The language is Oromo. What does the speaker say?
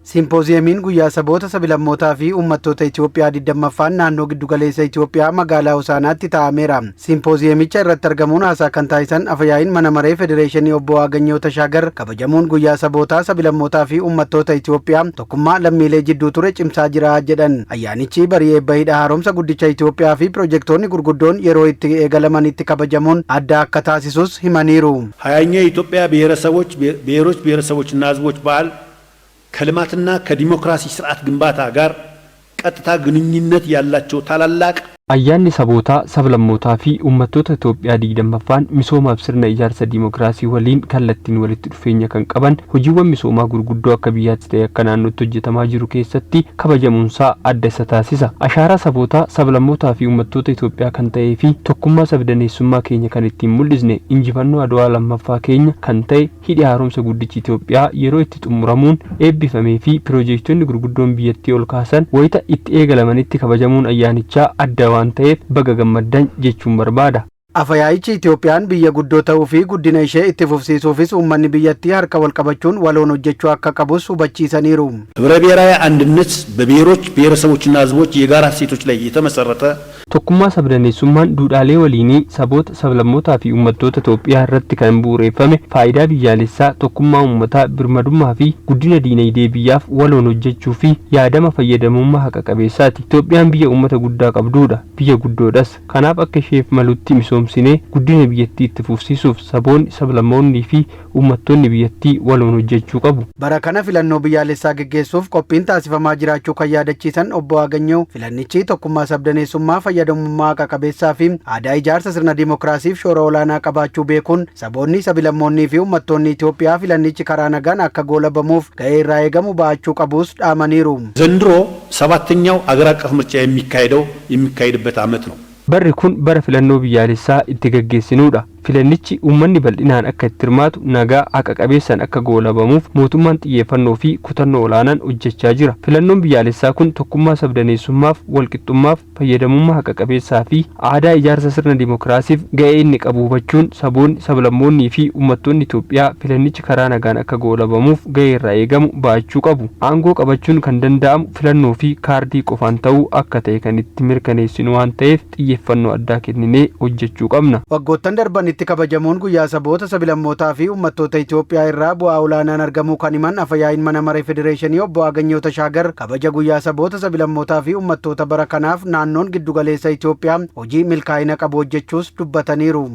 Simpooziyamiin guyyaa saboota sabilammootaa fi uummattoota Itoophiyaa 20ffaan naannoo giddugaleessa Itoophiyaa magaalaa Hosaanaatti taa'ameera. Simpooziyamicha irratti argamuun haasaa kan taasisan afayaa'iin mana maree Federeeshinii obbo Waaganyoo Tashaagar kabajamuun guyyaa sabootaa sabilammootaa fi uummattoota Itoophiyaa tokkummaa lammiilee jidduu ture cimsaa jira jedhan. Ayyaanichi barii eebba hidha haaromsa guddicha Itoophiyaa fi piroojeektoonni gurguddoon yeroo itti eegalamanitti kabajamuun adda akka taasisus himaniiru. ሀያኛው የኢትዮጵያ ብሔሮች ብሔረሰቦችና ሕዝቦች በዓል ከልማትና ከዲሞክራሲ ስርዓት ግንባታ ጋር ቀጥታ ግንኙነት ያላቸው ታላላቅ ayyaanni sabootaa sablammootaa fi uummattoota Itoophiyaa 20ffaan misoomaaf sirna ijaarsa diimokiraasii waliin kallattiin walitti dhufeenya kan qaban hojiiwwan misoomaa gurguddoo akka biyyaatti ta'e akka naannootti hojjetamaa jiru keessatti kabajamuunsaa adda isa taasisa. Ashaaraa sabootaa sablammootaa fi uummattoota Itoophiyaa kan ta'ee fi tokkummaa sabdaneessummaa keenya kan ittiin mul'isne injifannoo Adwaa lammaffaa keenya kan ta'e hidhi haaromsa guddichi Itoophiyaa yeroo itti xumuramuun eebbifamee fi piroojeektonni gurguddoon biyyattii ol kaasan wayita itti eegalamanitti kabajamuun ayyaanichaa adda waan ta'eef baga gammaddan jechuun barbaada. Afayaa'ichi Itoophiyaan biyya guddoo ta'uu fi guddina ishee itti fufsiisuufis uummanni biyyattii harka wal qabachuun waloon hojjechuu akka qabus hubachiisaniiru. ህብረ ብሔራዊ አንድነት በብሔሮች ብሔረሰቦችና ሕዝቦች የጋራ እሴቶች ላይ የተመሰረተ tokkummaa sabdaneessummaan duudhaalee waliinii saboota sablammootaa fi uummattoota Itoophiyaa irratti kan bu'uureffame faayidaa biyyaalessaa tokkummaa uummataa birmadummaa fi guddina diinagdee biyyaaf waloon hojjechuu fi yaadama fayyadamummaa haqa qabeessaati. Itoophiyaan biyya uummata guddaa qabduudha, biyya guddoodhas. Kanaaf akka isheef malutti misoomsinee guddina biyyattii itti fufsiisuuf saboonni sablammoonnii fi uummattoonni biyyattii waloon hojjechuu qabu. Bara kana filannoo biyyaalessaa geggeessuuf qophiin taasifamaa jiraachuu kan yaadachiisan obbo Waaganyoo filannichi tokkummaa sabdaneessummaa fayyadamummaa haqa qabeessaa fi aadaa ijaarsa sirna diimokiraasiif shoora olaanaa qabaachuu beekuun saboonni sabilammoonnii fi uummattoonni Itoophiyaa filannichi karaa nagaan akka goolabamuuf ga'ee irraa eegamu ba'achuu qabus dhaamaniiru. ዘንድሮ ሰባተኛው አገር አቀፍ ምርጫ የሚካሄድበት ዓመት ነው። Barri kun bara filannoo biyyaalessaa itti gaggeessinuudha. Filannichi uummanni bal'inaan akka itti hirmaatu nagaa haqa qabeessaan akka goolabamuuf mootummaan xiyyeeffannoo fi kutannoo olaanaan hojjechaa jira. Filannoon biyyaalessaa kun tokkummaa sabdaneessummaaf, walqixxummaaf, fayyadamummaa haqa qabeessaa fi aadaa ijaarsa sirna diimokiraasiif ga'ee inni qabu hubachuun saboonni sablammoonnii fi uummattoonni Itoophiyaa filannichi karaa nagaan akka goolabamuuf ga'ee irraa eegamu ba'achuu qabu. Aangoo qabachuun kan danda'amu filannoo fi kaardii qofaan ta'uu akka ta'e kan itti mirkaneessinu waan ta'eef xiyyeeffannoo addaa kenninee hojjechuu qabna. Waggoottan darban itti kabajamuun guyyaa saboota sabilammootaa fi uummattoota Itoophiyaa irraa bu'aa olaanaan argamuu kan himan afayaa'iin mana maree Federeeshinii obbo Waaganyoo Tashaagar kabaja guyyaa saboota sabilammootaa fi uummattoota bara kanaaf naannoon giddugaleessa Itoophiyaa hojii milkaa'ina qabu hojjechuus dubbataniiru.